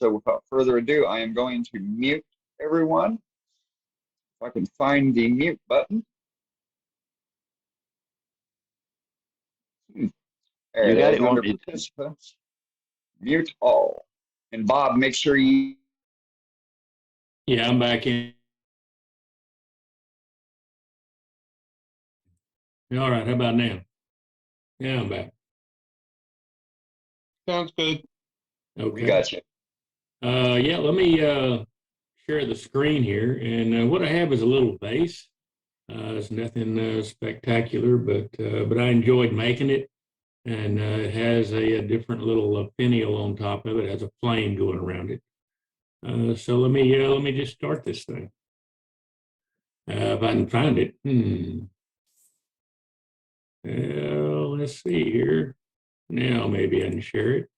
So without further ado, I am going to mute everyone. If I can find the mute button. There You it got is, it, under won't it? participants. Mute all. And Bob, make sure you. Yeah, I'm back in. All right, how about now? Yeah, I'm back. Sounds good. We Okay. got you. Yeah, let me share the screen here. And what I have is a little vase. It's nothing spectacular, but I enjoyed making it. And it has a different little finial on top of it. It has a flame going around it. So let me just start this thing. If I can find it. Let's see here. Now maybe I can share it.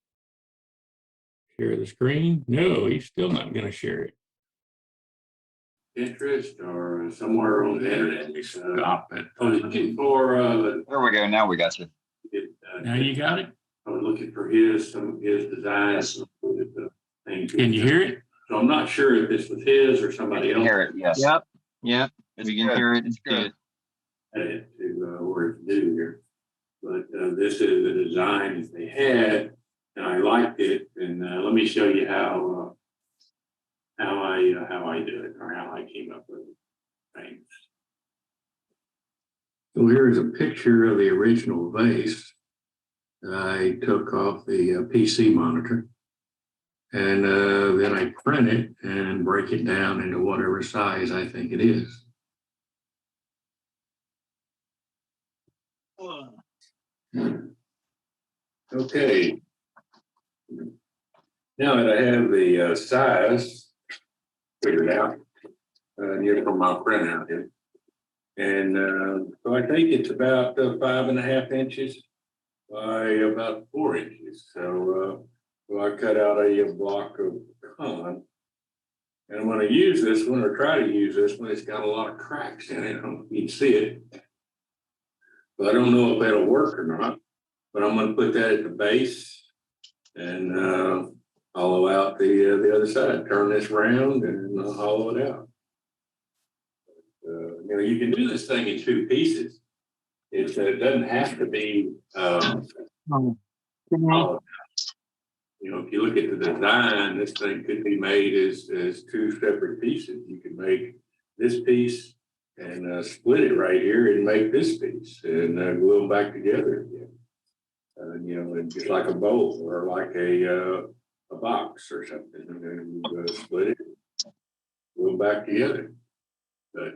Share the screen. No, he's still not going to share it. Interest or somewhere on the internet. We set it up. I was looking for. There we go. Now we got you. Now you got it. I was looking for some of his designs. Can you hear it? So I'm not sure if this was his or somebody I can else. hear it. Yes. Yep. Yep. It's We can good. hear it. It's good. Added to where it's due here. But this is the design that they had, and I liked it. And let me show you how I do it, or how I came up with it. Thanks. So here's a picture of the original vase that I took off the PC monitor. And then I print it and break it down into whatever size I think it is. Okay. Now that I have the size figured out, here from my printout here. And so I think it's about 5.5 inches by about 4 inches. So I cut out a block of con. And when I use this one, or try to use this one, it's got a lot of cracks in it. I don't know if you can see it. But I don't know if that'll work or not. But I'm going to put that at the base and hollow out the other side. Turn this round and hollow it out. You can do this thing in 2 pieces. It doesn't have to be hollowed out. If you look at the design, this thing could be made as 2 separate pieces. You can make this piece and split it right here and make this piece and glue them back together again. Just like a bowl or like a box or something. And then you split it, glue them back together. But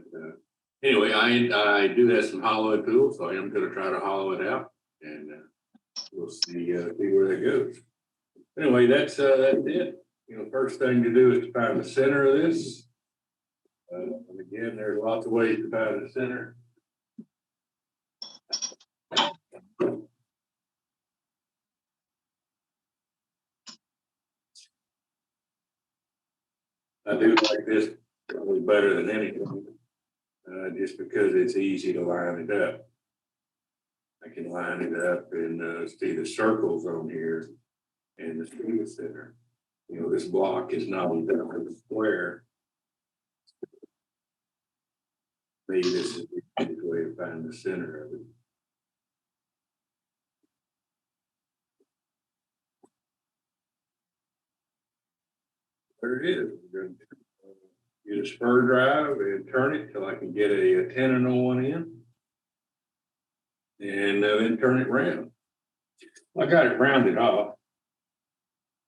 anyway, I do have some hollow tools, so I am going to try to hollow it out, and we'll see where that goes. Anyway, that's it. First thing to do is to find the center of this. And again, there's lots of ways to find the center. I do like this probably better than anything, just because it's easy to line it up. I can line it up and see the circles on here and the student center. This block is not exactly square. Maybe this is the easiest way to find the center of it. There it is. We're going to use a spur drive and turn it till I can get a tenon on one end. And then turn it round. I got it rounded off,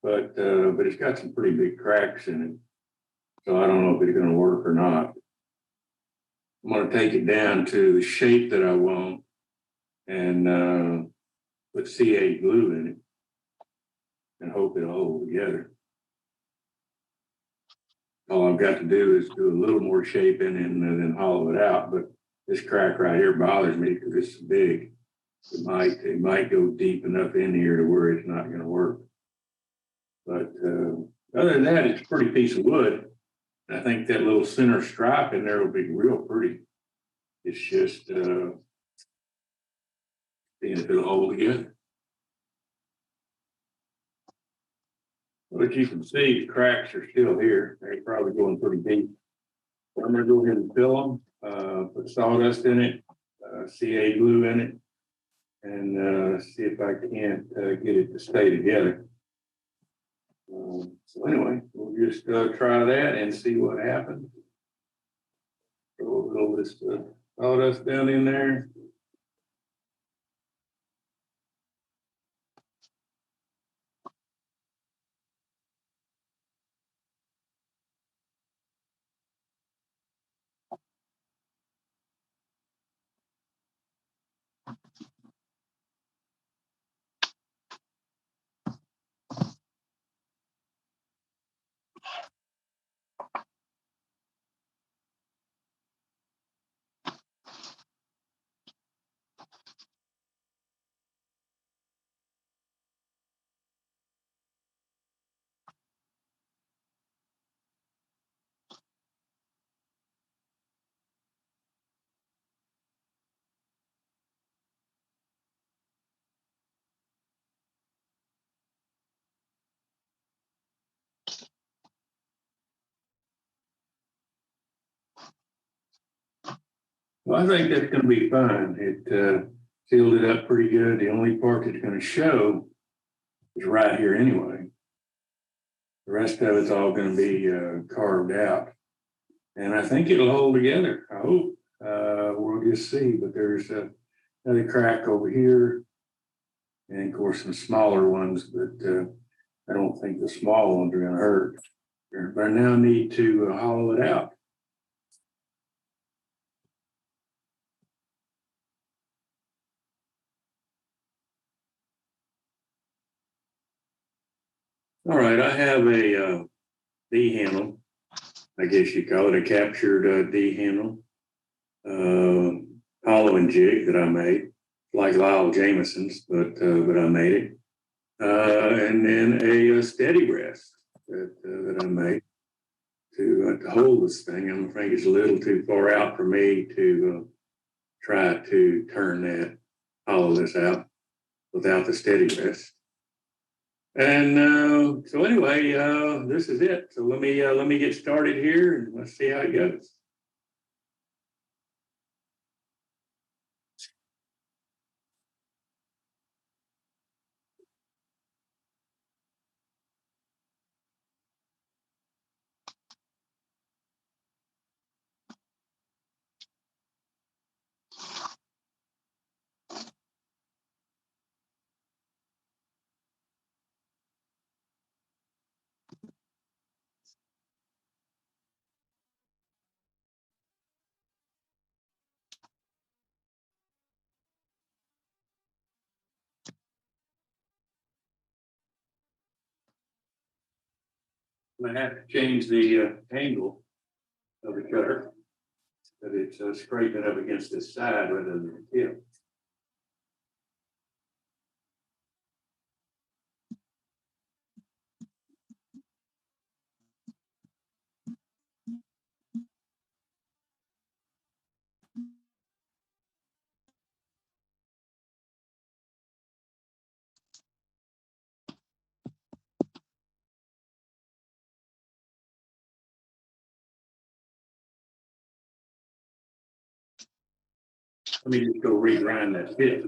but it's got some pretty big cracks in it. So I don't know if it's going to work or not. I'm going to take it down to the shape that I want and put C8 glue in it and hope it'll hold together. All I've got to do is do a little more shaping and then hollow it out. But this crack right here bothers me because it's big. It might go deep enough in here to where it's not going to work. But other than that, it's a pretty piece of wood. I think that little center stripe in there will be real pretty. It's just seeing if it'll hold together. But you can see the cracks are still here. They're probably going pretty deep. So I'm gonna go ahead and fill them, put sawdust in it, CA glue in it, and see if I can't get it to stay together. So anyway, we'll just try that and see what happens. Throw a little of this sawdust down in there. Well, I think that's gonna be fine. It sealed it up pretty good. The only part that's gonna show is right here anyway. The rest of it's all gonna be carved out. And I think it'll hold together. I hope. We'll just see, but there's another crack over here. And of course, some smaller ones, but I don't think the small ones are gonna hurt. But I now need to hollow it out. All right, I have a D handle, I guess you call it a captured D handle, hollowing jig that I made, like Lyle Jameson's, but I made it, and then a steady rest that I made to hold this thing. I'm afraid it's a little too far out for me to try to turn that, hollow this out without the steady rest. And so anyway, this is it. So let me get started here and let's see how it goes. I have to change the angle of the cutter, that it's scraping up against this side rather than the tip. Let me just go regrind that bit.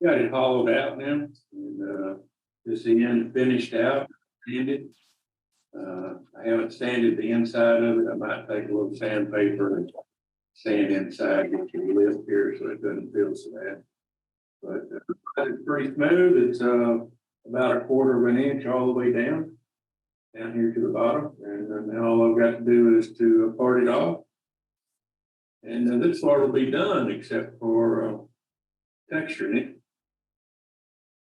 Got it hollowed out now, and this end finished out, sanded. I haven't sanded the inside of it. I might take a little sandpaper and sand inside, get your lip here so it doesn't feel so bad. But it's pretty smooth. It's about 1/4 of an inch all the way down. down here to the bottom, and then now all I've got to do is to part it off. And then this part will be done except for texturing it.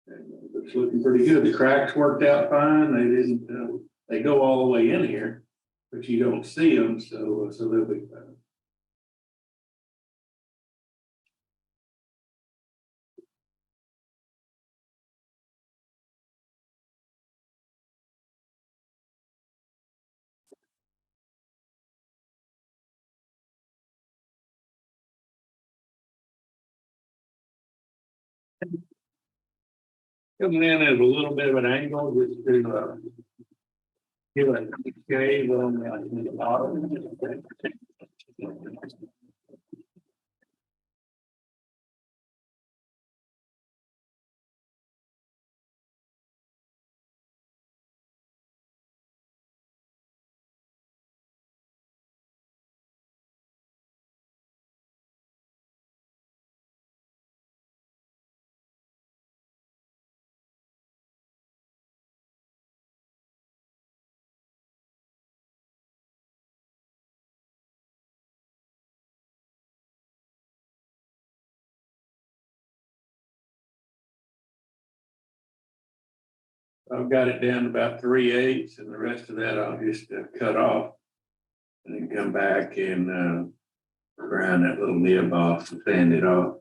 And it's looking pretty good. The cracks worked out fine. They didn't, they go all the way in here, but you don't see them, so they'll be fine. Coming in at a little bit of an angle just to give it a shade on the bottom. I've got it down to about 3/8, and the rest of that I'll just cut off. And then come back and grind that little nib off and sand it off.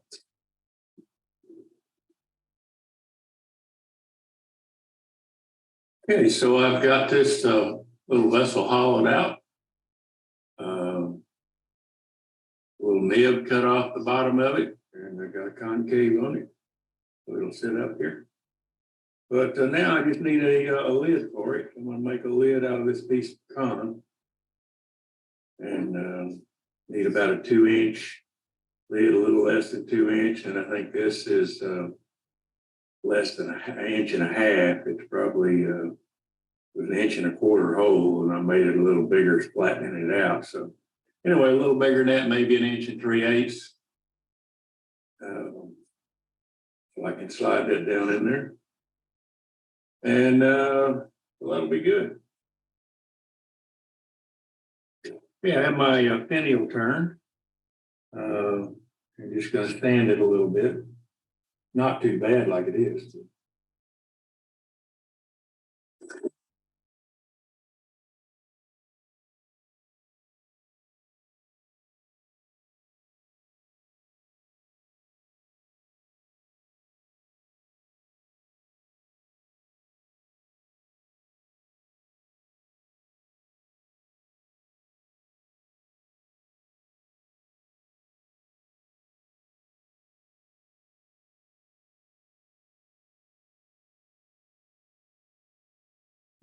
Okay, so I've got this little vessel hollowed out. Little nib cut off the bottom of it, and I got a concave on it. So it'll sit up here. But now I just need a lid for it. I'm gonna make a lid out of this piece of con. And need about a 2-inch lid, a little less than 2 inch. And I think this is less than an inch and a half. It's probably it was 1.25 inch hole, and I made it a little bigger, flattening it out. So anyway, a little bigger than that, maybe 1 3/8 inches. So I can slide that down in there. And well, that'll be good. Yeah, I have my pinion turned. I'm just going to sand it a little bit. Not too bad like it is.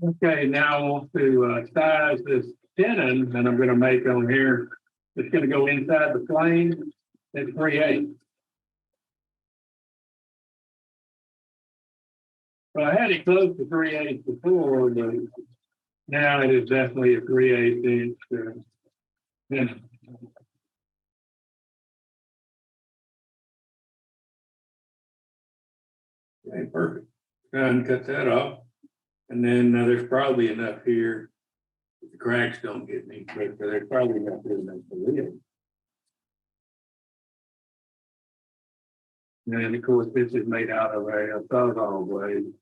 Okay, now I want to size this tenon that I'm going to make on here. It's going to go inside the frame at 3/8. Well, I had it close to 3/8 before, but now it is definitely a 3/8 inch. Tenon. Okay, perfect. Go ahead and cut that off. And then there's probably enough here. If the cracks don't get me, but there's probably enough here to make the lid. And of course, this is made out of a sawzall blade.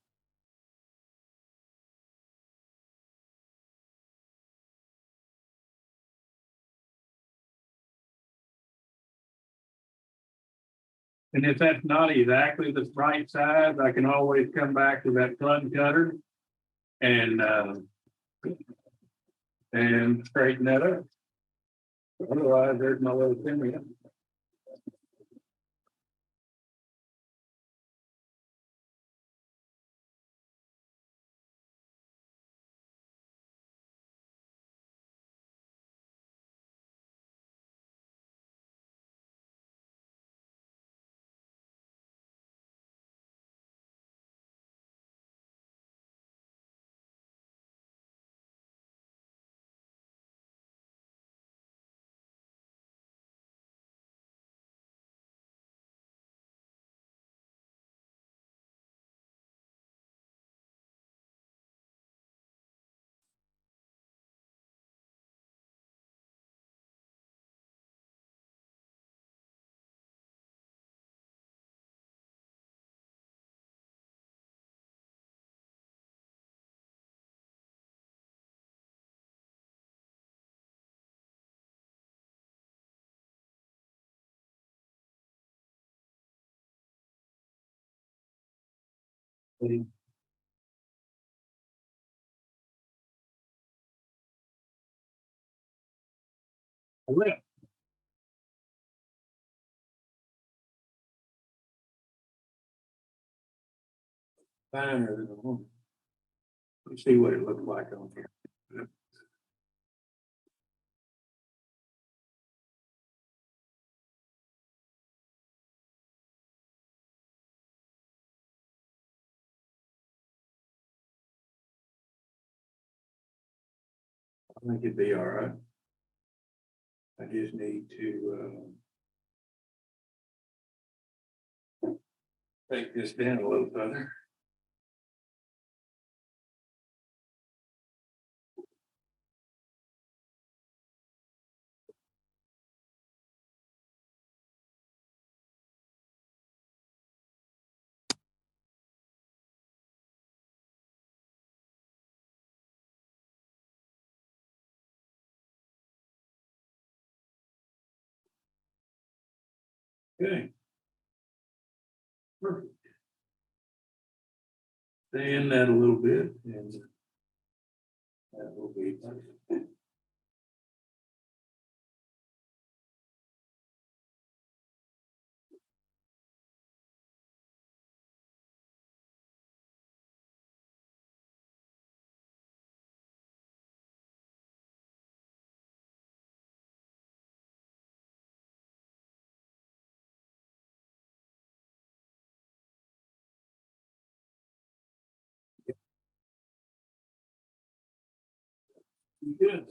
And if that's not exactly the right size, I can always come back to that plug cutter and straighten that up. Otherwise, there's my little thing. Finer than the woman. Let's see what it looked like on here. I think it'd be all right. I just need to take this down a little further. Okay. Perfect. Stand that a little bit and that will be perfect. Good.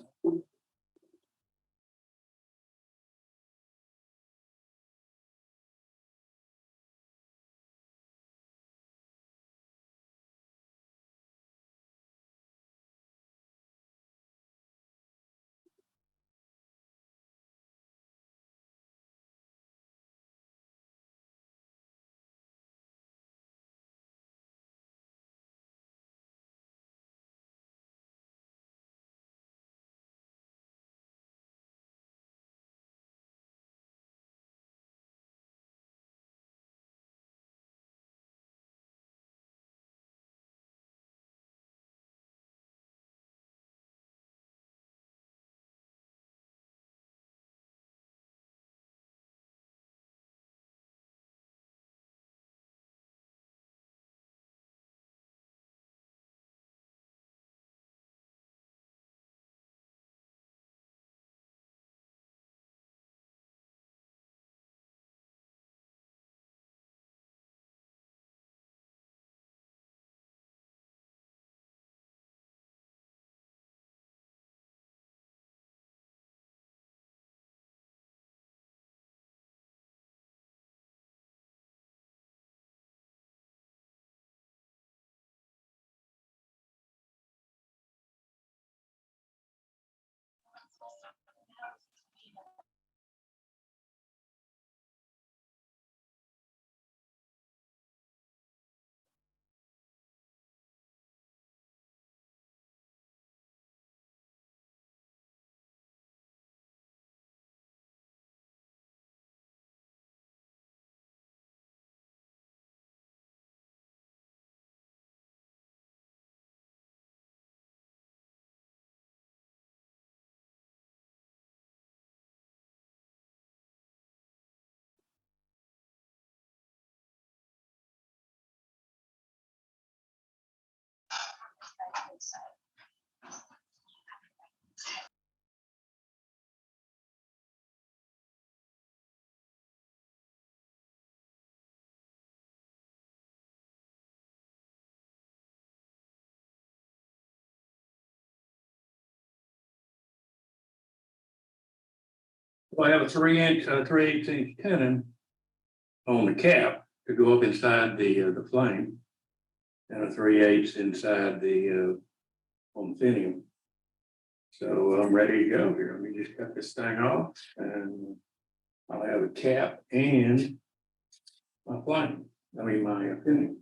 Well, I have a 3-inch, 3/8 tenon on the cap to go up inside the flame, and a 3/8 inside the on the finium. So I'm ready to go here. Let me just cut this thing off, and I'll have a cap and my flame. I mean my finium.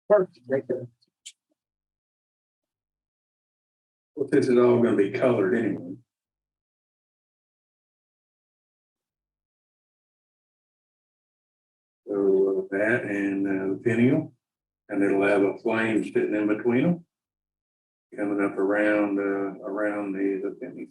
Well, this is all gonna be colored anyway. So that and the finial, and it'll have a flame sitting in between them, coming up around the finial.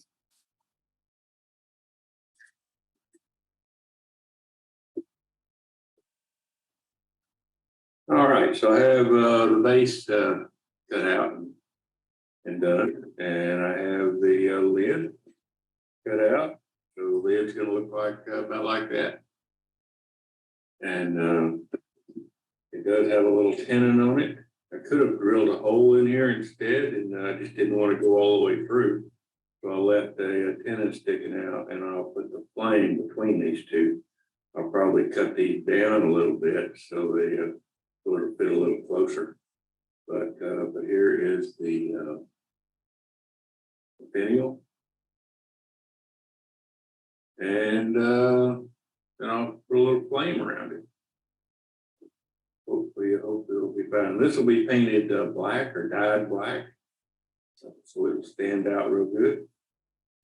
All right, so I have the base cut out and done, and I have the lid cut out. So the lid's gonna look like about like that. And it does have a little tenon on it. I could have drilled a hole in here instead, and I just didn't want to go all the way through. So I left a tenon sticking out, and I'll put the flame between these two. I'll probably cut these down a little bit so they sort of fit a little closer. But here is the finial. And then I'll put a little flame around it. Hopefully it'll be fine. This will be painted black or dyed black. So it'll stand out real good.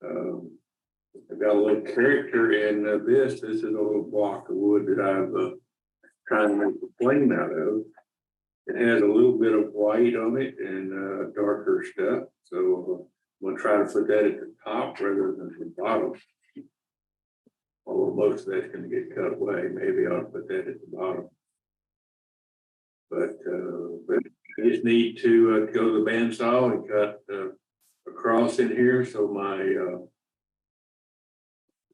I've got a little character in this. This is a little block of wood that I've trying to make the flame out of. It has a little bit of white on it and darker stuff. So I'm gonna try to put that at the top rather than the bottom. Although most of that's gonna get cut away, maybe I'll put that at the bottom. But I just need to go to the bandsaw and cut across in here so my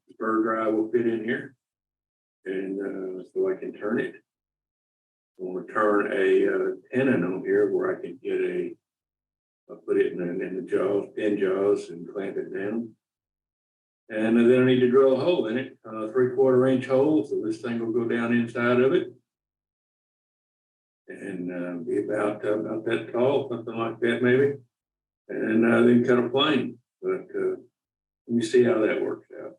spur drive will fit in here, and so I can turn it. I'm going to turn a tenon on here where I can get I'll put it in the jaws, pin jaws, and clamp it down. And then I need to drill a hole in it, 3/4 inch hole, so this thing will go down inside of it. And be about that tall, something like that maybe. And then cut a plane. But let me see how that works out.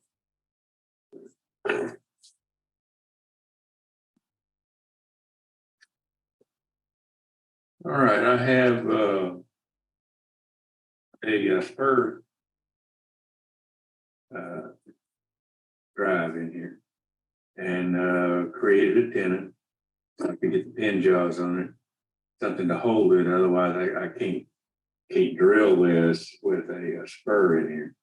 All right, I have a spur drive in here, and created a tenon. I can get the pin jaws on it, something to hold it. Otherwise, I can't drill this with a spur in here.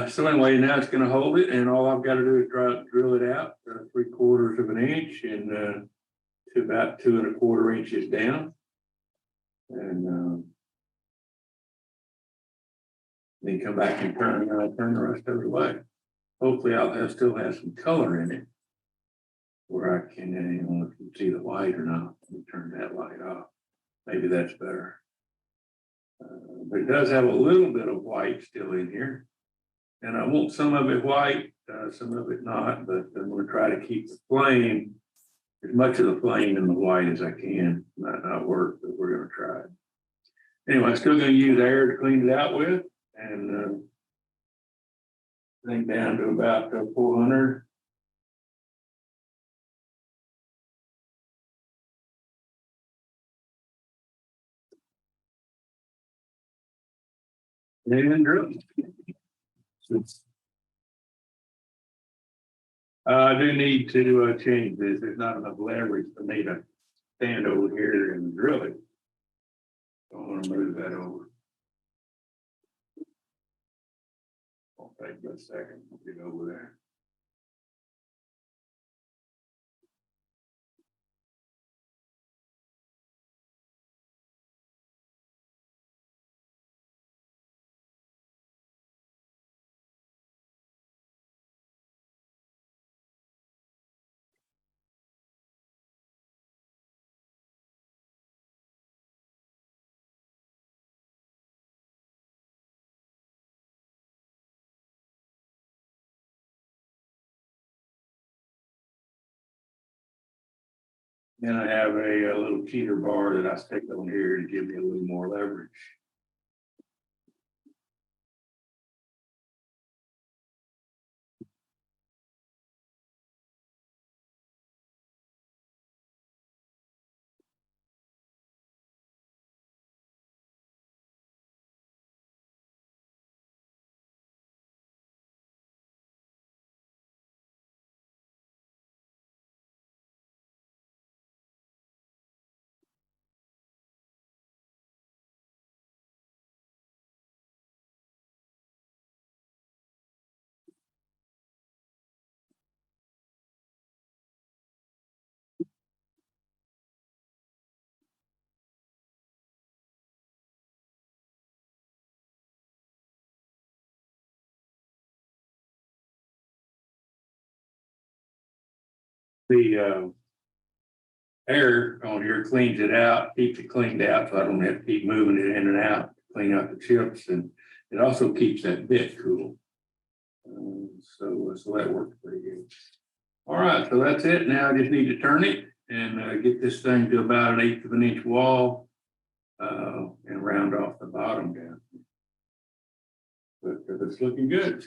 So anyway, now it's going to hold it, and all I've got to do is drill it out 3/4 of an inch and to about 2 1/4 inches down, and then come back and turn the rest of it away. Hopefully, I'll still have some color in it, where I can, you know, if you see the light or not. Let me turn that light off. Maybe that's better. But it does have a little bit of white still in here. And I want some of it white, some of it not, but I'm going to try to keep the flame, as much of the flame in the white as I can. Might not work, but we're going to try it. Anyway, I'm still going to use air to clean it out with, and I think down to about 400. And drill. I do need to change this. There's not enough leverage for me to stand over here and drill it. So I'm going to move that over. I'll take a second. We'll get over there. Then I have a little cheater bar that I stick on here to give me a little more leverage. the air on here cleans it out, keeps it cleaned out, so I don't have to keep moving it in and out, to clean out the chips, and it also keeps that bit cool. So that works pretty good. All right, so that's it. Now I just need to turn it and get this thing to about 1/8 of an inch wall and round off the bottom down. But it's looking good.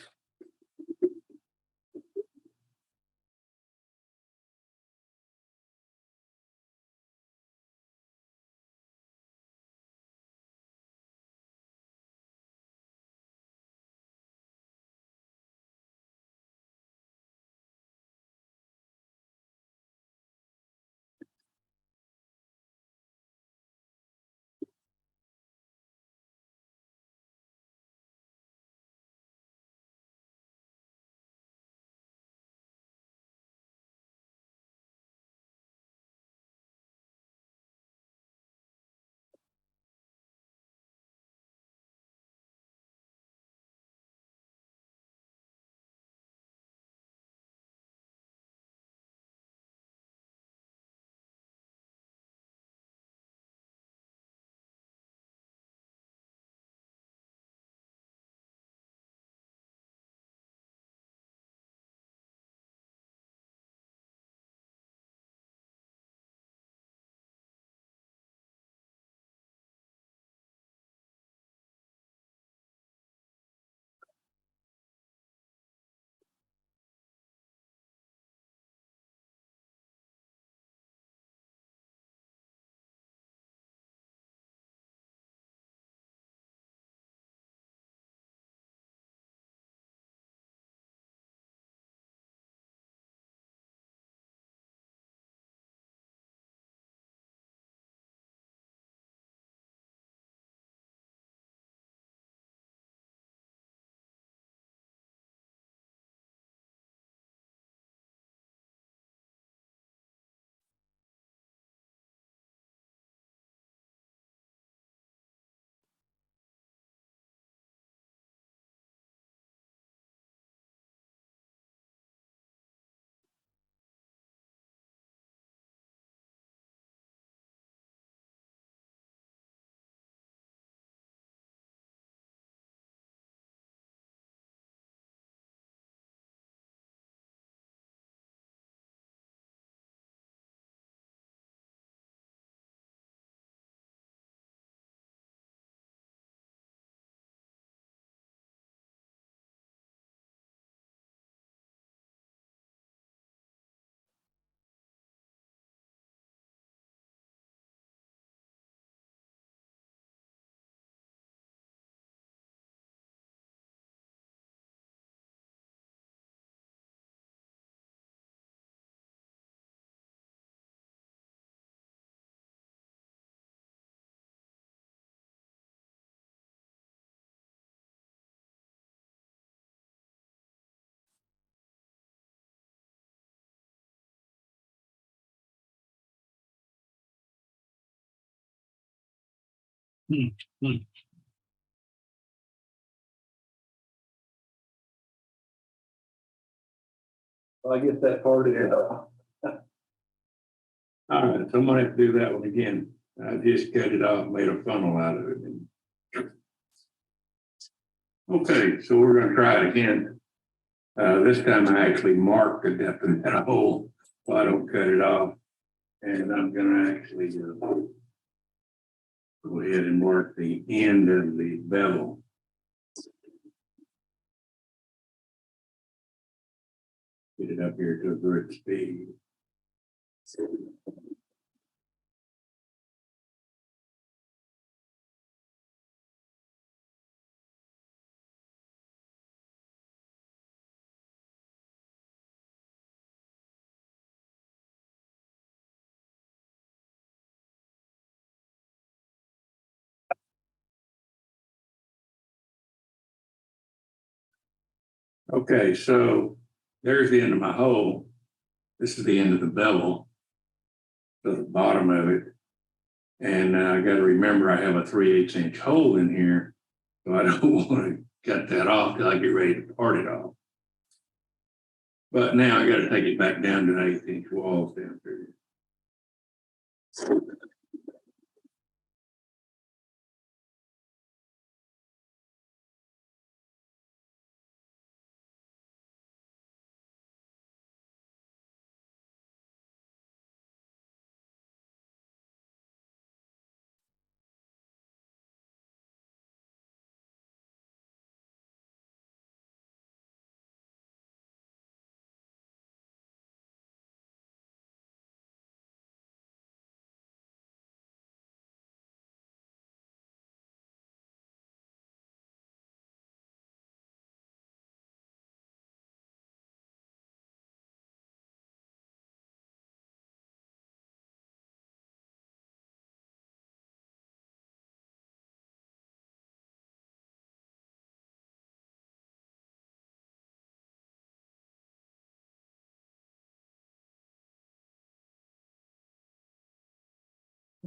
Well, I guess that part of it. All right, so I'm gonna have to do that one again. I just cut it off, made a funnel out of it. Okay, so we're gonna try it again. This time I actually marked the depth of that hole, so I don't cut it off. And I'm gonna actually go ahead and mark the end of the bevel. Get it up here to a good speed. Okay, so there's the end of my hole. This is the end of the bevel, so the bottom of it. And I got to remember I have a 3/8 inch hole in here, so I don't want to cut that off till I get ready to part it off. But now I got to take it back down to 1/8" walls down through.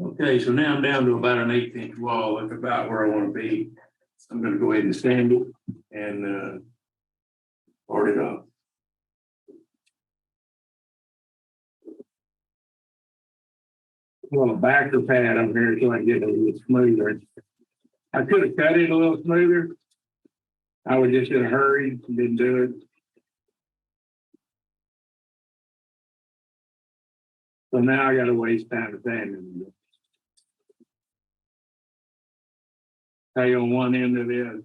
Okay, so now I'm down to about an 1/8" wall. That's about where I want to be. I'm going to go ahead and stand it and board it up. Well, a backer pad up here so I can get it a little smoother. I could have cut it a little smoother. I was just in a hurry, didn't do it. So now I got to waste time sanding it. Tell you on one end of it.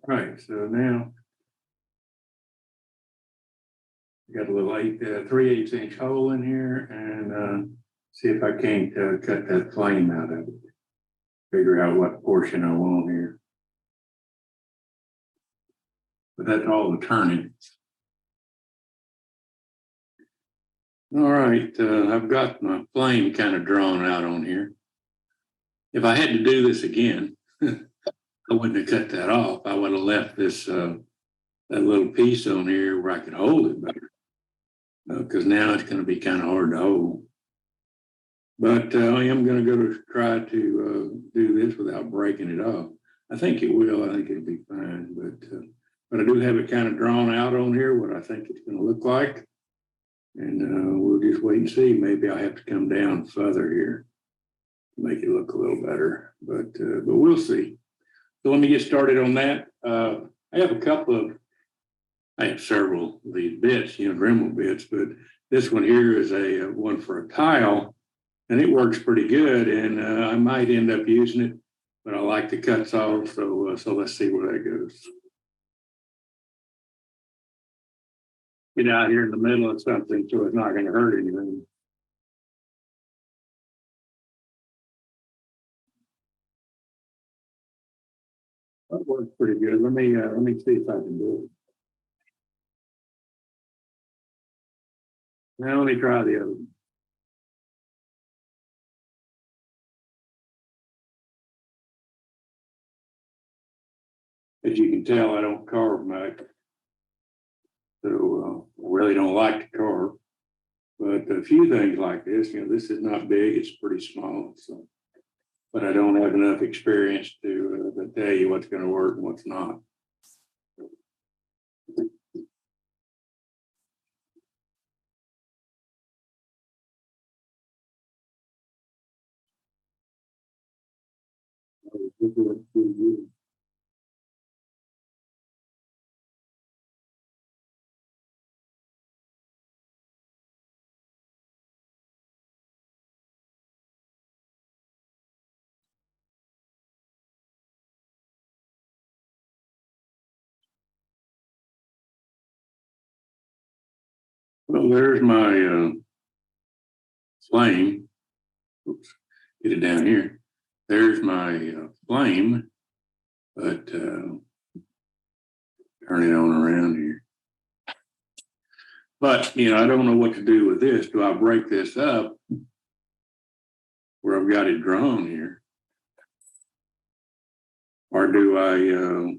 All right, so now got a little 3/8" hole in here, and see if I can't cut that flame out of it. Figure out what portion I want here. But that's all the turning. All right, I've got my flame kind of drawn out on here. If I had to do this again, I wouldn't have cut that off. I would have left this that little piece on here where I could hold it better. Because now it's going to be kind of hard to hold. But I am going to go to try to do this without breaking it off. I think it will. I think it'll be fine. But I do have it kind of drawn out on here, what I think it's going to look like. And we'll just wait and see. Maybe I'll have to come down further here to make it look a little better. But we'll see. So let me get started on that. I have several of these bits, Dremel bits, but this one here is a one for a tile, and it works pretty good. And I might end up using it, but I like the cuts off. So let's see where that goes. Get out here in the middle of something so it's not going to hurt anything. That works pretty good. Let me see if I can do it. Now let me try the other one. As you can tell, I don't carve much. So I really don't like to carve. But a few things like this, this is not big, it's pretty small. So, but I don't have enough experience to tell you what's going to work and what's not. Well, there's my flame. Oops, get it down here. There's my flame, but turn it on around here. But, you know, I don't know what to do with this. Do I break this up where I've got it drawn here? Or do I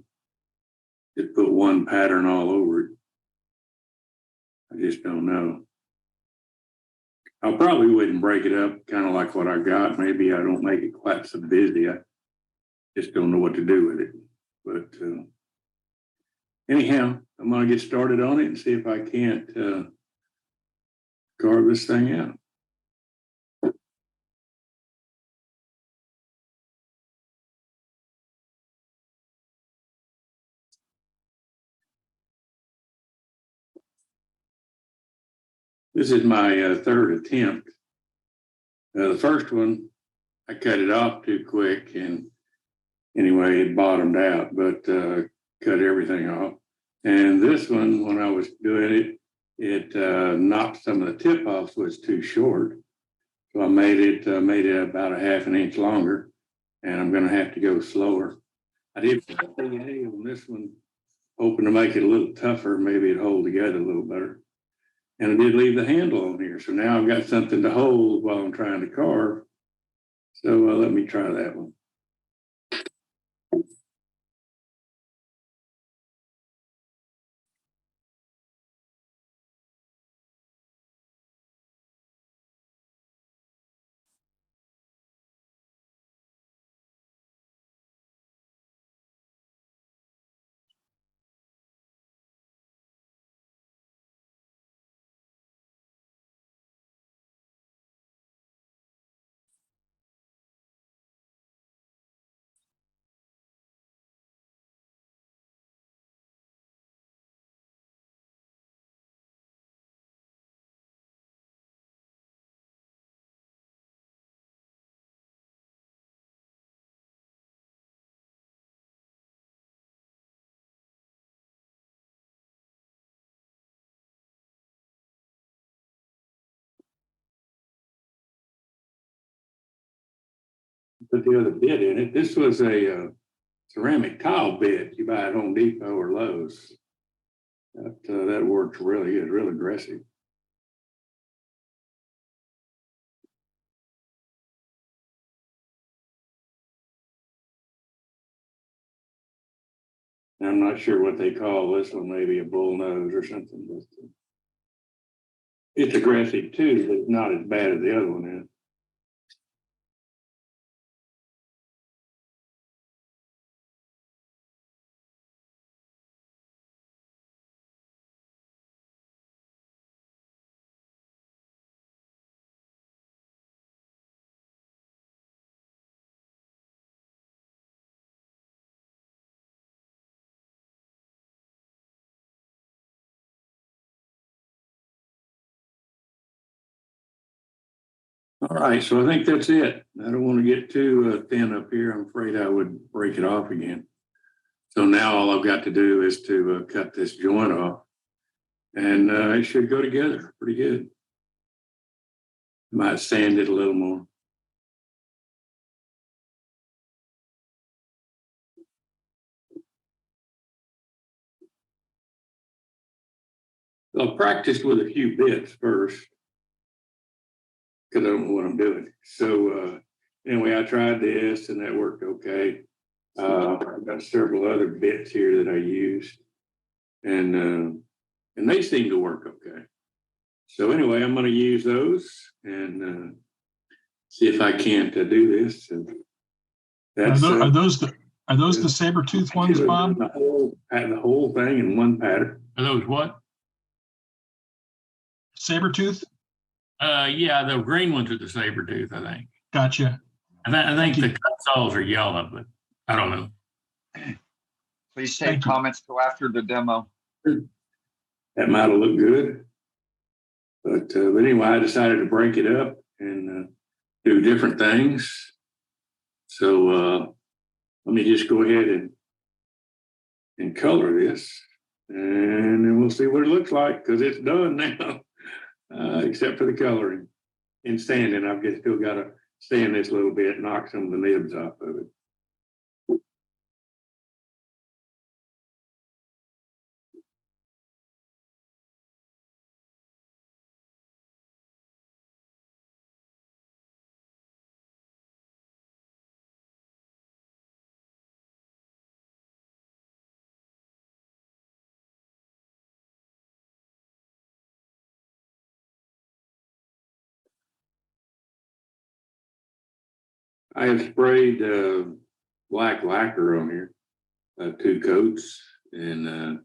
just put one pattern all over it? I just don't know. I probably wouldn't break it up kind of like what I got. Maybe I don't make it quite so busy. I just don't know what to do with it. But anyhow, I'm going to get started on it and see if I can't carve this thing out. This is my third attempt. The first one, I cut it off too quick, and anyway, it bottomed out, but cut everything off. And this one, when I was doing it, it knocked some of the tip off, so it's too short. So I made it about a half an inch longer, and I'm going to have to go slower. I did put a thing on this one, hoping to make it a little tougher, maybe it'd hold together a little better. And I did leave the handle on here, so now I've got something to hold while I'm trying to carve. So let me try that one. Put the other bit in it. This was a ceramic tile bit you buy at Home Depot or Lowe's. That works really good, real aggressive. And I'm not sure what they call this one, maybe a bull nose or something, but it's aggressive too, but not as bad as the other one is. All right, so I think that's it. I don't want to get too thin up here. I'm afraid I would break it off again. So now all I've got to do is to cut this joint off, and it should go together pretty good. Might sand it a little more. I'll practice with a few bits first because I don't know what I'm doing. So anyway, I tried this and that worked okay. I've got several other bits here that I used, and they seem to work okay. So anyway, I'm going to use those and see if I can't do this. And that's, are those the saber-tooth ones, Bob? The whole thing in one pattern. Are those what? Saber-tooth? Yeah, the green ones are the saber tooth, I think. Gotcha. I think the cut saws are yellow, but I don't know. Please save Thank you. comments till after the demo. That might have looked good. But anyway, I decided to break it up and do different things. So let me just go ahead and color this, and then we'll see what it looks like, because it's done now, except for the coloring and sanding. I've just still got to sand this a little bit, knock some of the nibs off of it. I have sprayed black lacquer on here, 2 coats, and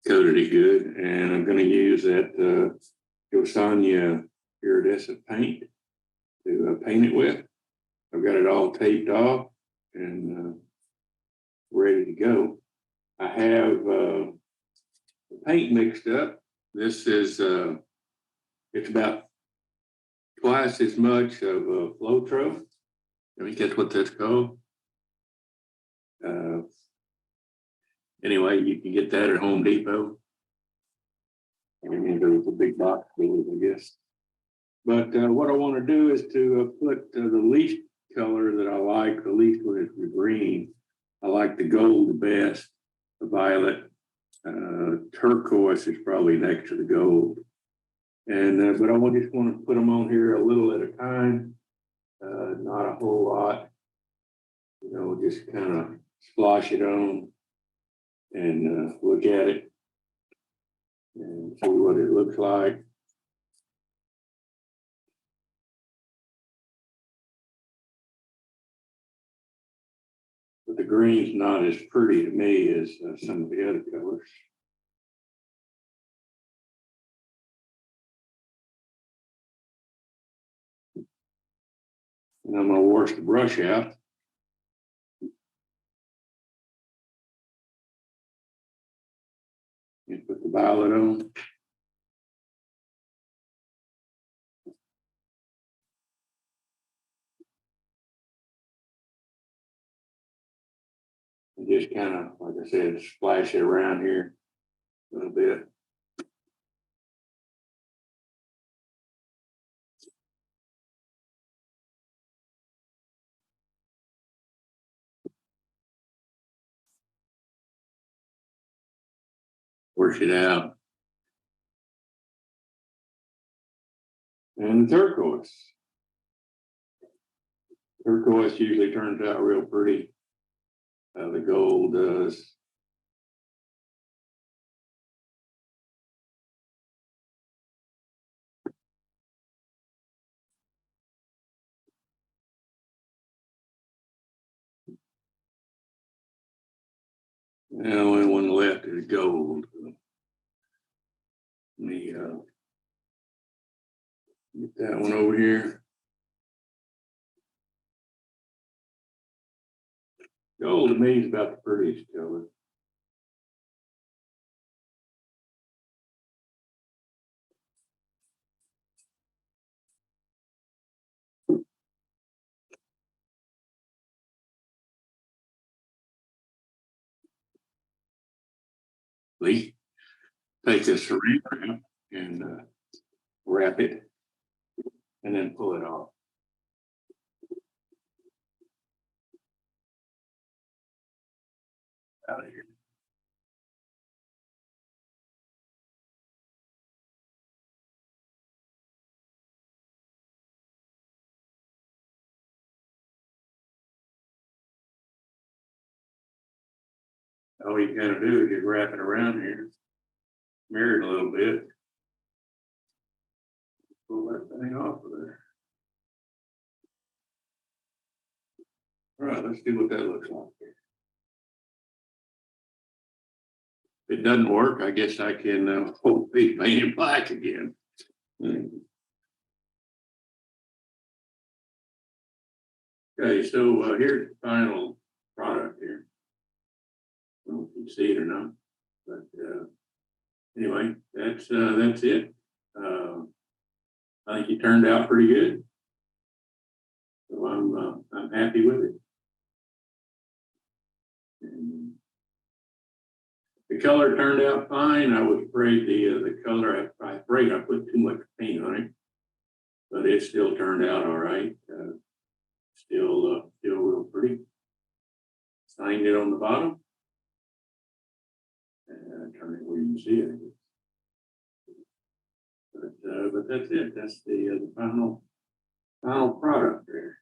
coated it good. And I'm going to use that Josanya iridescent paint to paint it with. I've got it all taped off and ready to go. I have the paint mixed up. This is it's about twice as much of a Flotro. I think that's what that's called. Anyway, you can get that at Home Depot. I mean, there's a big box full, I guess. But what I want to do is to put the least color that I like, the least one is the green. I like the gold the best, the violet. Turquoise is probably next to the gold. And but I just want to put them on here a little at a time, not a whole lot. You know, just kind of splash it on and look at it and see what it looks like. But the green's not as pretty to me as some of the other colors. And I'm going to wash the brush out. And put the violet on. And just kind of, like I said, splash it around here a little bit. Wash it out. And the turquoise. Turquoise usually turns out real pretty. The gold does. And the only one left is gold. Let me get that one over here. Gold to me is about the prettiest color. Lee, take this saran wrap and wrap it and then pull it off. Out of here. All you gotta do is just wrap it around here, mirror it a little bit. Pull that thing off of there. All right, let's see what that looks like. If it doesn't work, I guess I can hopefully paint it black again. Okay, so here's the final product here. I don't know if you can see it or not, but anyway, that's it. I think it turned out pretty good, so I'm happy with it. And the color turned out fine. I was afraid the color I afraid I put too much paint on it, but it still turned out all right. Still real pretty. Signed it on the bottom. And turn it where you can see it. But that's it. That's the final product there.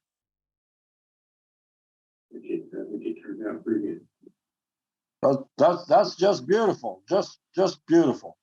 I think it turned out pretty good. That's just beautiful. Just beautiful.